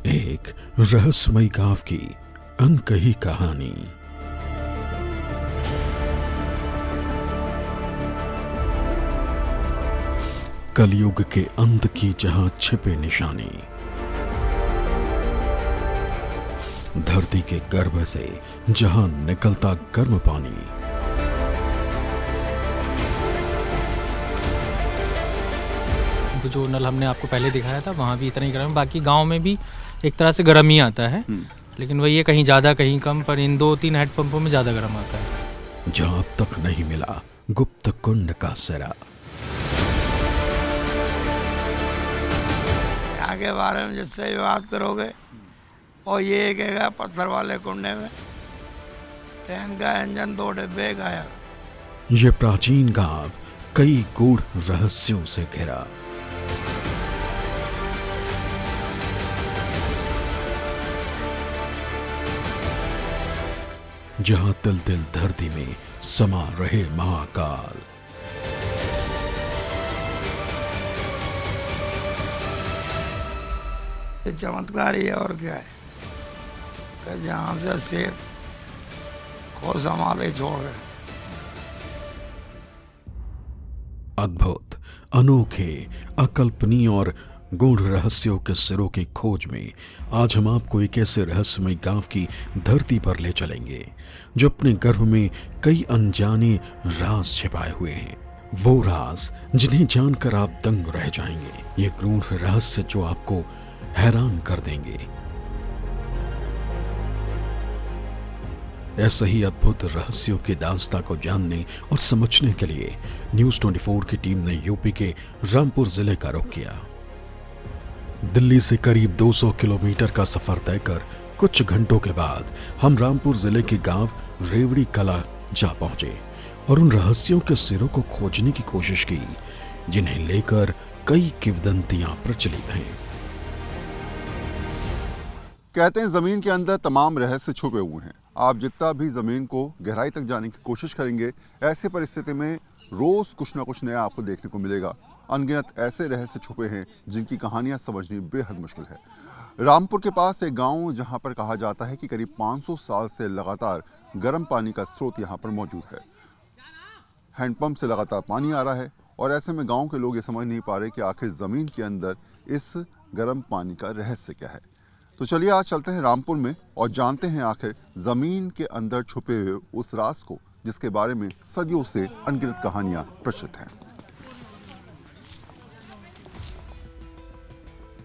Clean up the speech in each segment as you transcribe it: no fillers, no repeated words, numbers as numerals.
एक रहस्यमयी गांव की अनकही कहानी। कलयुग के अंत की जहां छिपे निशानी, धरती के गर्भ से जहां निकलता गर्म पानी, जो नल हमने आपको पहले दिखाया था वहाँ भी इतना ही गर्म, बाकी गांव में भी एक तरह से गर्म ही आता है। लेकिन वही है, कहीं ज़्यादा कहीं कम, पर इन 2-3 हैंडपंपों में ज़्यादा गर्म आता है। जहां अब तक नहीं मिला गुप्त कुंड का सिरा। यहाँ के बारे में जिससे भी बात करोगे और ये कहेगा पत्थर वाले कुंडे में ट्रेन का इंजन 2 डिब्बे गायब। ये प्राचीन गांव कई गूढ़ रहस्यों से घिरा। जहां तिल तिल धरती में समा रहे महाकाल। ये चमत्कार ही है और क्या है कि जहाँ से शेर खो समाधि छोड़ गए। अद्भुत, अनोखे, अकल्पनीय और गूढ़ रहस्यों के सिरों की खोज में आज हम आपको एक ऐसे रहस्यमय गांव की धरती पर ले चलेंगे जो अपने गर्भ में कई अनजाने राज छिपाए हुए हैं। वो राज जिन्हें जानकर आप दंग रह जाएंगे। ये गूढ़ रहस्य जो आपको हैरान कर देंगे। ऐसे ही अद्भुत रहस्यों की दास्तां को जानने और समझने के लिए न्यूज़ 24 की टीम ने यूपी के रामपुर जिले का रुख किया। दिल्ली से करीब 200 किलोमीटर का सफर तय कर कुछ घंटों के बाद हम रामपुर जिले के गांव रेवड़ी कला जा पहुंचे और उन रहस्यों के सिरों को खोजने की कोशिश की जिन्हें लेकर कई किंवदंतियां प्रचलित हैं। कहते हैं जमीन के अंदर तमाम रहस्य छुपे हुए हैं। आप जितना भी जमीन को गहराई तक जाने की कोशिश करेंगे, ऐसे परिस्थिति में रोज कुछ ना कुछ नया आपको देखने को मिलेगा। अनगिनत ऐसे रहस्य छुपे हैं जिनकी कहानियां समझनी बेहद मुश्किल है। रामपुर के पास एक गांव जहां पर कहा जाता है कि करीब 500 साल से लगातार गर्म पानी का स्रोत यहां पर मौजूद है। हैंडपंप से लगातार पानी आ रहा है और ऐसे में गांव के लोग ये समझ नहीं पा रहे कि आखिर ज़मीन के अंदर इस गर्म पानी का रहस्य क्या है। तो चलिए आज चलते हैं रामपुर में और जानते हैं आखिर ज़मीन के अंदर छुपे हुए उस राज को जिसके बारे में सदियों से अनगिनत कहानियां प्रचलित हैं।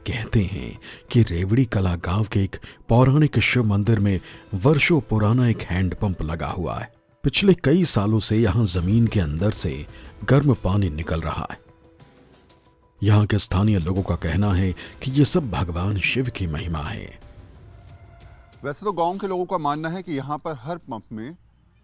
कहते हैं कि रेवड़ी कला गांव के एक पौराणिक शिव मंदिर में वर्षों पुराना एक हैंडपंप लगा हुआ है। पिछले कई सालों से यहां जमीन के अंदर से गर्म पानी निकल रहा है। यहां के स्थानीय लोगों का कहना है कि ये सब भगवान शिव की महिमा है। वैसे तो गांव के लोगों का मानना है कि यहाँ पर हर पंप में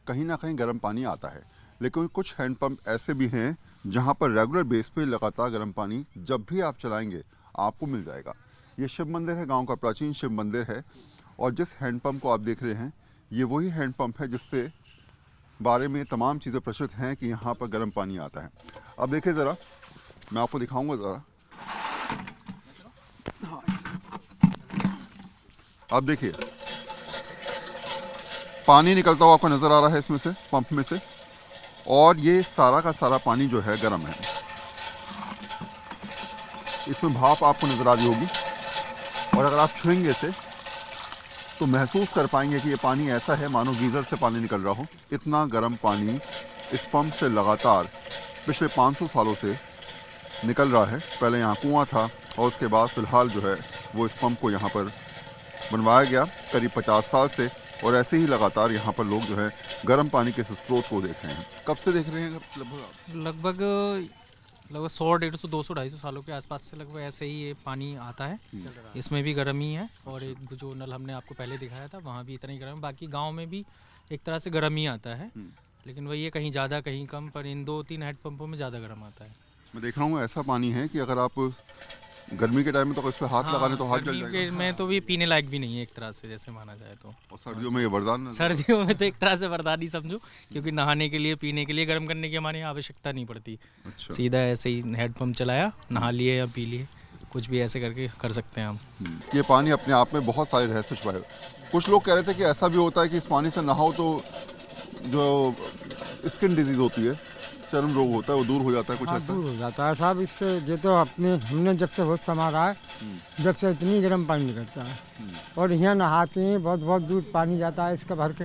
कहीं ना कहीं गर्म पानी आता है, लेकिन कुछ हैंडपंप ऐसे भी हैं जहाँ पर रेगुलर बेस पे लगातार गर्म पानी जब भी आप चलाएंगे आपको मिल जाएगा। ये शिव मंदिर है, गांव का प्राचीन शिव मंदिर है और जिस हैंडपंप को आप देख रहे हैं ये वही हैंडपंप है जिससे बारे में तमाम चीज़ें प्रचलित हैं कि यहाँ पर गर्म पानी आता है। अब देखिए ज़रा, मैं आपको दिखाऊंगा ज़रा। अब देखिए पानी निकलता हुआ आपको नज़र आ रहा है इसमें से, पंप में से, और ये सारा का सारा पानी जो है गर्म है। इसमें भाप आपको नज़र आ रही होगी और अगर आप छुएंगे इसे तो महसूस कर पाएंगे कि ये पानी ऐसा है मानो गीज़र से पानी निकल रहा हो। इतना गर्म पानी इस पंप से लगातार पिछले 500 सालों से निकल रहा है। पहले यहाँ कुआं था और उसके बाद फ़िलहाल जो है वो इस पंप को यहाँ पर बनवाया गया करीब 50 साल से, और ऐसे ही लगातार यहाँ पर लोग जो है गर्म पानी के स्रोत को देख रहे हैं। कब से देख रहे हैं? लगभग 100, 150, 200, 250 सालों के आसपास से लगभग ऐसे ही ये पानी आता है। इसमें भी गर्म ही है और एक जो नल हमने आपको पहले दिखाया था वहाँ भी इतना ही गर्म, बाकी गांव में भी एक तरह से गर्म ही आता है। लेकिन वही है, कहीं ज़्यादा कहीं कम, पर इन 2-3 हैंडपंपों में ज़्यादा गर्म आता है। मैं देख रहा हूँ ऐसा पानी है कि अगर आप गर्मी के टाइम में तो इस पर हाथ लगाने तो हाथ जल जाएगा। में तो ये पीने लायक भी नहीं है एक तरह से, जैसे माना जाए तो। और सर्दियों में ये वरदान, सर्दियों में तो एक तरह से वरदान ही समझो, क्योंकि नहाने के लिए, पीने के लिए, गर्म करने की हमारे यहाँ आवश्यकता नहीं पड़ती। अच्छा। सीधा ऐसे ही हेडपम्प चलाया, नहा लिए या पी लिए। कुछ भी ऐसे करके कर सकते हैं हम। ये पानी अपने आप में बहुत सारे रहस्य छुपाए हुए। कुछ लोग कह रहे थे कि ऐसा भी होता है कि इस पानी से नहाओ तो जो स्किन डिजीज होती है, चर्म रोग होता है, वो दूर हो जाता है, कुछ हाँ, ऐसा। दूर हो जाता है साहब इससे। ये तो अपने हमने जब से होश संभाला है, जब से इतनी गर्म पानी निकलता है। और यहाँ नहाते हैं, बहुत बहुत दूर पानी जाता है इसका भर के,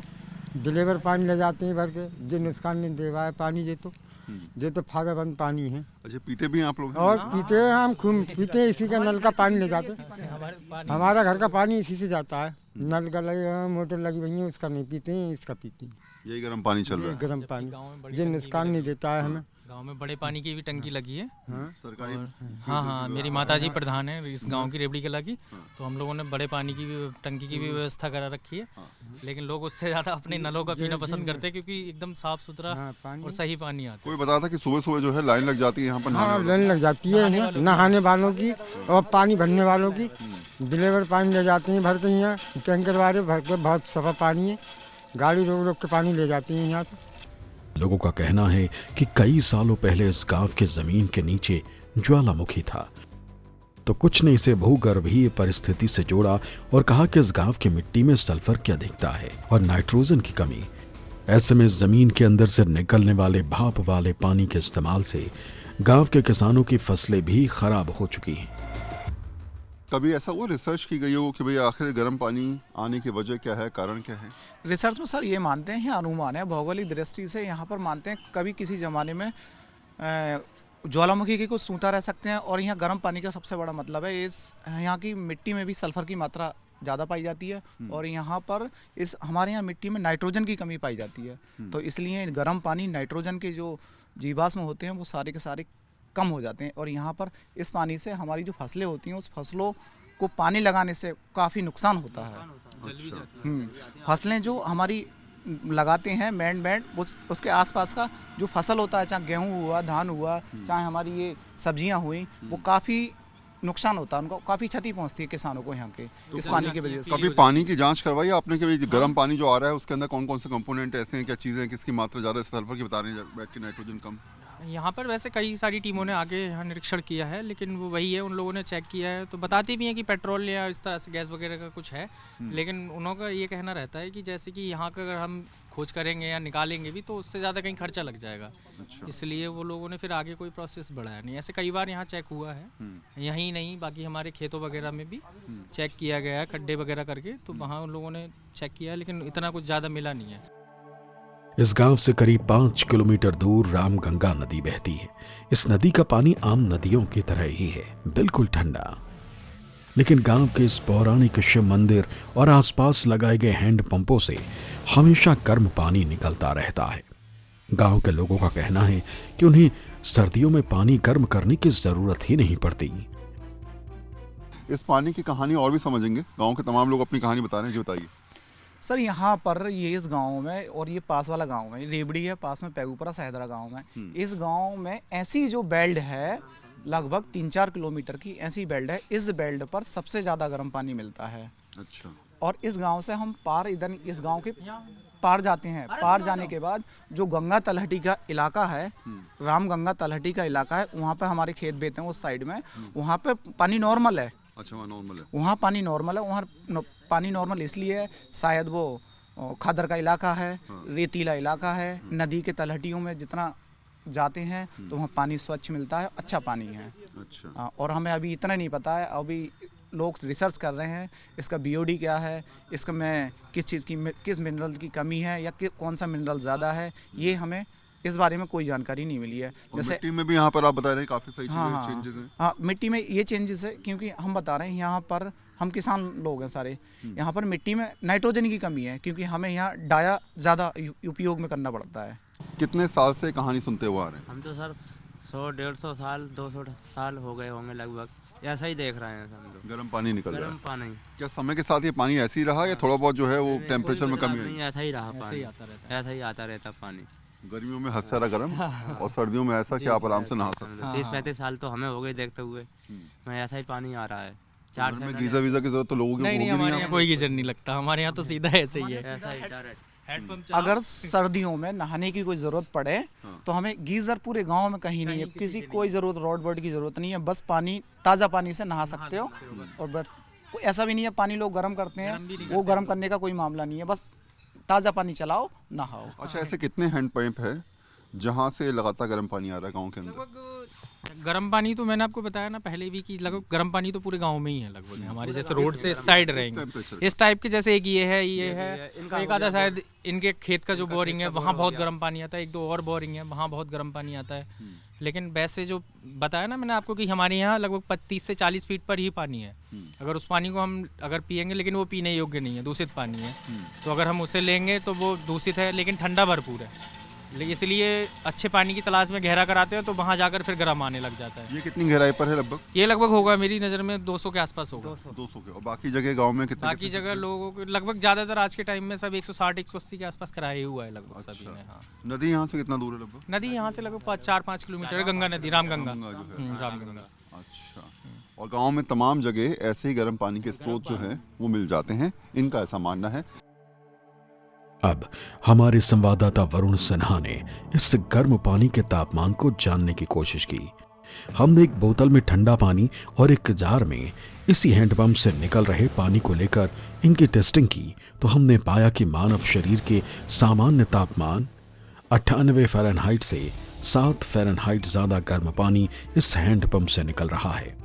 डिलीवर पानी ले जाते हैं भर के। जो नुकसान नहीं देवा है पानी, ये तो फायदेमंद पानी है। अच्छा, पीते भी हैं आप लोग? और पीते हैं, हम खूब पीते हैं, इसी का नल का पानी ले जाते हैं। हमारा घर का पानी इसी से जाता है। नल का लगे, मोटर लगी हुई है, उसका नहीं पीते हैं, इसका पीते हैं। यही गर्म पानी चल रहा है। गर्म पानी ये नुकसान नहीं देता है हमें। गांव में बड़े पानी की भी टंकी लगी है। सरकारी। हाँ, मेरी माताजी प्रधान है इस गांव की, रेवड़ी कला की। तो हम लोगों ने बड़े पानी की भी टंकी की भी व्यवस्था करा रखी है। लेकिन लोग उससे ज़्यादा अपने नलों का पीना पसंद करते हैं, क्योंकि एकदम साफ सुथरा और सही पानी आता कोई बताया था कि सुबह सुबह जो है लाइन लग जाती है यहाँ पर हाँ, नहाने लाइन लग जाती है यहाँ नहाने वालों की और पानी भरने वालों की। डिलीवर पानी ले जाते हैं भर के, यहाँ टैंकर वाले भर के, बहुत सफा पानी है। गाड़ी रोक रोक के पानी ले जाती है यहाँ से। लोगों का कहना है कि कई सालों पहले इस गांव के जमीन के नीचे ज्वालामुखी था, तो कुछ ने इसे भूगर्भीय परिस्थिति से जोड़ा और कहा कि इस गांव की मिट्टी में सल्फर की अधिकता है और नाइट्रोजन की कमी। ऐसे में जमीन के अंदर से निकलने वाले भाप वाले पानी के इस्तेमाल से गांव के किसानों की फसलें भी खराब हो चुकी हैं। कभी ऐसा हुआ रिसर्च की गई हो कि भाई आखिर गर्म पानी आने की वजह क्या है, कारण क्या है? रिसर्च में सर ये मानते हैं, अनुमान है भौगोलिक दृष्टि से यहाँ पर मानते हैं कभी किसी ज़माने में ज्वालामुखी की कुछ सूता रह सकते हैं। और यहाँ गर्म पानी का सबसे बड़ा मतलब है इस यहाँ की मिट्टी में भी सल्फर की मात्रा ज़्यादा पाई जाती है। और यहाँ पर हमारे यहाँ मिट्टी में नाइट्रोजन की कमी पाई जाती है। तो इसलिए गर्म पानी नाइट्रोजन के जो जीवाश्म होते हैं वो सारे के सारे कम हो जाते हैं। और यहाँ पर इस पानी से हमारी जो फसलें होती हैं उस फसलों को पानी लगाने से काफ़ी नुकसान होता है। फसलें जो हमारी लगाते हैं बैंड उसके आसपास का जो फसल होता है, चाहे गेहूँ हुआ, धान हुआ, चाहे हमारी ये सब्जियां हुई, वो काफ़ी नुकसान होता है, उनको काफ़ी क्षति पहुंचती है किसानों को यहाँ के इस पानी की वजह से। कभी पानी की जांच करवाई आपने कि भाई गर्म पानी जो आ रहा है उसके अंदर कौन कौन से कंपोनेंट ऐसे हैं, क्या चीज़ें हैं, किसकी मात्रा ज़्यादा, सल्फर की बता रहे हैं, बैठ के नाइट्रोजन कम? यहाँ पर वैसे कई सारी टीमों ने आके यहाँ निरीक्षण किया है, लेकिन वो वही है, उन लोगों ने चेक किया है तो बताती भी हैं कि पेट्रोल या इस तरह से गैस वगैरह का कुछ है। लेकिन उनका ये कहना रहता है कि जैसे कि यहाँ का अगर हम खोज करेंगे या निकालेंगे भी तो उससे ज़्यादा कहीं खर्चा लग जाएगा। इसलिए वो लोगों ने फिर आगे कोई प्रोसेस बढ़ाया नहीं। ऐसे कई बार यहाँ चेक हुआ है, यहीं नहीं बाकी हमारे खेतों वगैरह में भी चेक किया गया है, खड्डे वगैरह करके, तो वहाँ उन लोगों ने चेक किया है, लेकिन इतना कुछ ज़्यादा मिला नहीं है। इस गांव से करीब 5 किलोमीटर दूर रामगंगा नदी बहती है। इस नदी का पानी आम नदियों की तरह ही है, बिल्कुल ठंडा। लेकिन गांव के इस पौराणिक शिव मंदिर और आसपास लगाए गए हैंड पंपों से हमेशा गर्म पानी निकलता रहता है। गांव के लोगों का कहना है कि उन्हें सर्दियों में पानी गर्म करने की जरूरत ही नहीं पड़ती। इस पानी की कहानी और भी समझेंगे, गाँव के तमाम लोग अपनी कहानी बता रहे हैं, जी बताइए। सर यहाँ पर ये इस गांव में और ये पास वाला गांव में रेवड़ी है, पास में पैगुपरा सहदरा गांव में, इस गांव में ऐसी जो बेल्ट है लगभग 3-4 किलोमीटर की ऐसी बेल्ट है। इस बेल्ट पर सबसे ज़्यादा गर्म पानी मिलता है। अच्छा। और इस गांव से हम पार इधर इस गांव के पार जाते हैं। पार जाने के बाद जो गंगा तलहटी का इलाका है, राम गंगा तलहटी का इलाका है, वहाँ पर हमारे खेत बेते हैं उस साइड में, वहाँ पर पानी नॉर्मल है। अच्छा, वहाँ नॉर्मल है? वहाँ पानी नॉर्मल है। वहाँ पानी नॉर्मल इसलिए है शायद वो खादर का इलाका है, रेतीला इलाका है। नदी के तलहटियों में जितना जाते हैं तो वहाँ पानी स्वच्छ मिलता है, अच्छा पानी है। अच्छा। और हमें अभी इतना नहीं पता है, अभी लोग रिसर्च कर रहे हैं इसका बीओडी क्या है, इसका में किस चीज़ की किस मिनरल की कमी है या कौन सा मिनरल ज़्यादा है, ये हमें इस बारे में कोई जानकारी नहीं मिली है। जैसे मिट्टी में भी यहाँ पर आप बता रहे हैं काफ़ी सारी चेंजेस हैं। हाँ, मिट्टी में ये चेंजेस है क्योंकि हम बता रहे हैं यहाँ पर हम किसान लोग हैं सारे, यहाँ पर मिट्टी में नाइट्रोजन की कमी है क्योंकि हमें यहाँ डाया ज़्यादा उपयोग में करना पड़ता है। कितने साल से कहानी सुनते हुए आ रहे हैं? हम तो सर 100-150 साल 200 साल हो गए होंगे लगभग, ऐसा ही देख रहे हैं हम लोग। गर्म पानी निकल रहा है। गर्म पानी क्या समय के साथ ये पानी ऐसे ही रहा या थोड़ा बहुत जो है वो टेम्परेचर में कमी नहीं, आई? ऐसा ही रहा पानी, ऐसा ही आता रहता पानी। गर्मियों में हद सारा गर्म और सर्दियों में ऐसा कि आप आराम से नहा सकते हैं। 30-35 साल तो हमें हो गए देखते हुए, मैं ऐसा ही पानी आ रहा है। 4 में गीजर वीजा की जरूरत तो लोगों को नहीं, होगी हमारे नहीं। यहाँ कोई गीजर नहीं लगता, हमारे यहाँ तो सीधा ऐसे ही है। ऐसा ही डायरेक्ट अगर सर्दियों में नहाने की कोई ज़रूरत पड़े तो हमें गीज़र पूरे गांव में कहीं नहीं है, किसी कोई ज़रूरत रॉड बर्ड की ज़रूरत नहीं है, बस पानी ताज़ा पानी से नहा सकते हो। और कोई ऐसा भी नहीं है पानी लोग गर्म करते हैं, वो गर्म करने का कोई मामला नहीं है, बस ताज़ा पानी चलाओ नहाओ। अच्छा, ऐसे कितने हैंड पंप है जहाँ से लगातार गर्म पानी आ रहा है गांव के अंदर? लगभग गर्म पानी तो मैंने आपको बताया ना पहले भी कि लगभग गर्म पानी तो पूरे गांव में ही है लगभग, हमारे जैसे रोड से इस साइड रहेंगे इस टाइप के, जैसे एक ये है तो एक आधा शायद इनके खेत का जो बोरिंग है वहाँ बहुत गर्म पानी आता है, एक दो और बोरिंग है वहाँ बहुत गर्म पानी आता है। लेकिन वैसे जो बताया ना मैंने आपको कि हमारे यहाँ लगभग 30 से 40 फीट पर ही पानी है। अगर उस पानी को हम अगर पिएंगे, लेकिन वो पीने योग्य नहीं है, दूषित पानी है, तो अगर हम उसे लेंगे तो वो दूषित है, लेकिन ठंडा भरपूर है। इसलिए अच्छे पानी की तलाश में गहरा कराते हैं तो वहाँ जाकर फिर गर्म आने लग जाता है। ये कितनी गहराई पर है लगभग? ये लगभग होगा मेरी नज़र में 200 के आसपास होगा। 200 के। और बाकी जगह गांव में कितने? बाकी जगह लोगों को लगभग ज़्यादातर आज के टाइम में सब 160-180 के आसपास कराया ही हुआ है लगभग सभी ने। हाँ, नदी यहाँ से कितना दूर है लगभग? नदी यहाँ से लगभग 4-5 किलोमीटर है, गंगा नदी, रामगंगा। रामगंगा। अच्छा, और गांव में तमाम जगह ऐसे ही गर्म पानी के स्रोत जो हैं वो मिल जाते हैं, इनका ऐसा मानना है। अब हमारे संवाददाता वरुण सिन्हा ने इस गर्म पानी के तापमान को जानने की कोशिश की। हमने एक बोतल में ठंडा पानी और एक जार में इसी हैंडपंप से निकल रहे पानी को लेकर इनकी टेस्टिंग की तो हमने पाया कि मानव शरीर के सामान्य तापमान 98 फ़ारेनहाइट से 7 फ़ारेनहाइट ज्यादा गर्म पानी इस हैंडपंप से निकल रहा है।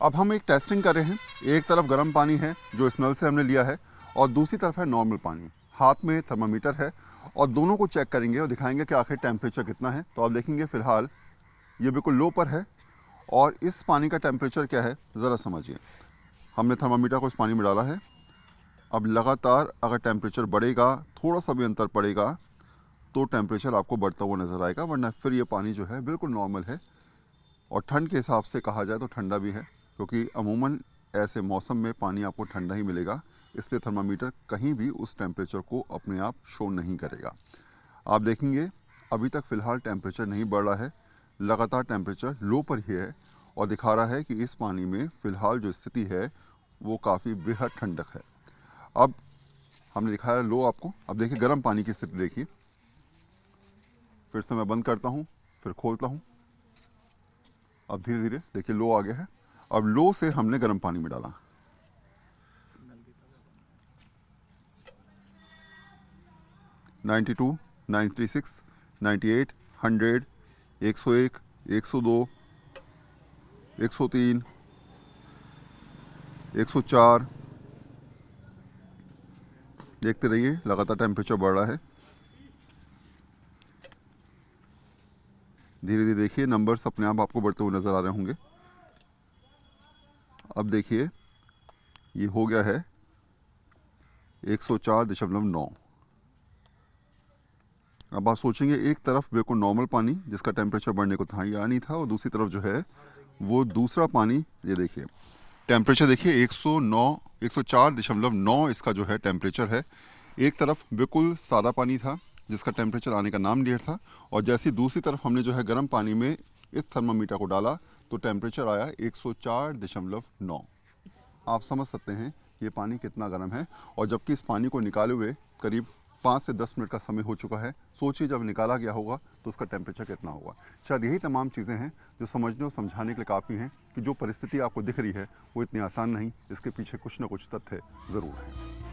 अब हम एक टेस्टिंग कर रहे हैं। एक तरफ गर्म पानी है जो इस नल से हमने लिया है और दूसरी तरफ है नॉर्मल पानी। हाथ में थर्मामीटर है और दोनों को चेक करेंगे और दिखाएंगे कि आखिर टेम्परेचर कितना है। तो आप देखेंगे फ़िलहाल ये बिल्कुल लो पर है और इस पानी का टेम्परेचर क्या है ज़रा समझिए। हमने थर्मामीटर को इस पानी में डाला है। अब लगातार अगर टेम्परेचर बढ़ेगा, थोड़ा सा भी अंतर पड़ेगा तो टेम्परेचर आपको बढ़ता हुआ नज़र आएगा, वरना फिर ये पानी जो है बिल्कुल नॉर्मल है। और ठंड के हिसाब से कहा जाए तो ठंडा भी है, क्योंकि अमूमन ऐसे मौसम में पानी आपको ठंडा ही मिलेगा, इसलिए थर्मामीटर कहीं भी उस टेम्परेचर को अपने आप शो नहीं करेगा। आप देखेंगे अभी तक फ़िलहाल टेम्परेचर नहीं बढ़ रहा है, लगातार टेम्परेचर लो पर ही है और दिखा रहा है कि इस पानी में फ़िलहाल जो स्थिति है वो काफ़ी बेहद ठंडक है। अब हमने दिखाया लो आपको, अब देखिए गर्म पानी की स्थिति देखिए। फिर से मैं बंद करता हूँ, फिर खोलता हूँ। अब धीरे धीरे देखिए लो आ गया है। अब लो से हमने गर्म पानी में डाला, (92, 96, 98, 100, 101, 102, 103, 104। देखते रहिए लगातार टेम्परेचर बढ़ रहा है। धीरे धीरे देखिए नंबर्स अपने आप आपको बढ़ते हुए नज़र आ रहे होंगे। अब देखिए ये हो गया है 104.9। अब आप सोचेंगे एक तरफ बिल्कुल नॉर्मल पानी जिसका टेम्परेचर बढ़ने को था या नहीं था, और दूसरी तरफ जो है वो दूसरा पानी। ये देखिए टेम्परेचर देखिए 104.9 इसका जो है टेम्परेचर है। एक तरफ बिल्कुल सादा पानी था जिसका टेम्परेचर आने का नाम लिया था, और जैसे दूसरी तरफ हमने जो है गर्म पानी में इस थर्मामीटर को डाला तो टेम्परेचर आया 104.9। आप समझ सकते हैं ये पानी कितना गर्म है। और जबकि इस पानी को निकाले हुए करीब 5 से 10 मिनट का समय हो चुका है, सोचिए जब निकाला गया होगा तो उसका टेम्परेचर कितना होगा। शायद यही तमाम चीज़ें हैं जो समझने और समझाने के लिए काफ़ी हैं कि जो परिस्थिति आपको दिख रही है वो इतनी आसान नहीं, इसके पीछे कुछ ना कुछ तथ्य ज़रूर है।